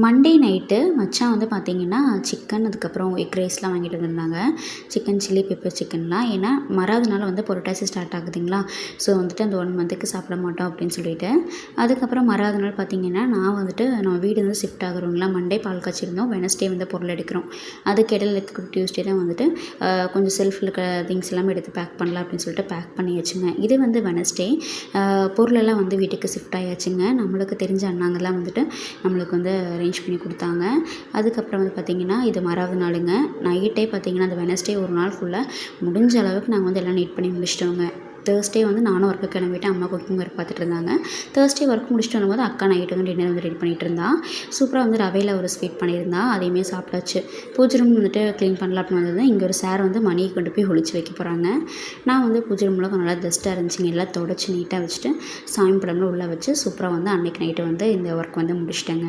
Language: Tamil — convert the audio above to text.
மண்டே நைட்டு மச்சான் வந்து பார்த்திங்கன்னா சிக்கன் அதுக்கப்புறம் எக் ரைஸ்லாம் வாங்கிட்டு வந்திருந்தாங்க. சிக்கன் சில்லி பெப்பர் சிக்கன்லாம். ஏன்னா மறாவது நாள் வந்து புரட்டாசி ஸ்டார்ட் ஆகுதுங்களா. ஸோ வந்துட்டு அந்த 1 மந்த்துக்கு சாப்பிட மாட்டோம் அப்படின்னு சொல்லிட்டு. அதுக்கப்புறம் மறாவது நாள் பார்த்திங்கன்னா நான் வந்துட்டு நம்ம வீடு வந்து ஷிஃப்ட் ஆகுறோங்களா. மண்டே பால் காய்ச்சிருந்தோம். வெட்னஸ்டே வந்து பொருள் எடுக்கிறோம். அதுக்கு இடையில இருக்க டியூஸ்டே தான் வந்துட்டு கொஞ்சம் செல்ஃபில் இருக்க திங்ஸ் எல்லாமே எடுத்து பேக் பண்ணலாம் அப்படின்னு சொல்லிட்டு பேக் பண்ணியாச்சுங்க. இது வந்து வெட்னஸ்டே பொருளெல்லாம் வந்து வீட்டுக்கு ஷிஃப்ட் ஆயாச்சுங்க. நம்மளுக்கு தெரிஞ்ச அண்ணாங்கலாம் வந்துட்டு நம்மளுக்கு வந்து அரேஞ்ச் பண்ணி கொடுத்தாங்க. அதுக்கப்புறம் வந்து பார்த்திங்கன்னா இது மறாவது நாளுங்க. நைட்டே பார்த்திங்கன்னா அந்த வெட்னஸ்டே ஒரு நாள் ஃபுல்லாக முடிஞ்ச அளவுக்கு நாங்கள் வந்து எல்லாம் நீட் பண்ணி முடிச்சிட்டோங்க. தேர்ஸ்டே வந்து நானும் ஒர்க்கு கிளம்பிட்டேன். அம்மா குக்கிங் ஒர்க் பார்த்துட்டு இருந்தாங்க. தேர்ஸ்டே ஒர்க் முடிச்சுட்டு வரும்போது அக்கா நைட்டு வந்து டின்னர் வந்து ரெடி பண்ணிகிட்டு இருந்தா. சூப்பராக வந்து ரவையில் ஒரு ஸ்வீட் பண்ணியிருந்தா. அதையுமே சாப்பிட்டாச்சு. பூஜை ரூம் வந்துட்டு க்ளீன் பண்ணலாம் அப்படின்னு வந்தது. இங்கே ஒரு சார் வந்து மணியை கொண்டு போய் ஒளிச்சு வைக்க போகிறாங்க. நான் வந்து பூஜை ரூமில் நல்லா டஸ்ட்டாக இருந்துச்சுங்க. எல்லாம் தொடச்சி நீட்டாக வச்சுட்டு சாமி படம்லாம் உள்ளே வச்சு சூப்பராக வந்து அன்றைக்கி நைட்டு வந்து இந்த ஒர்க் வந்து முடிச்சிட்டேங்க.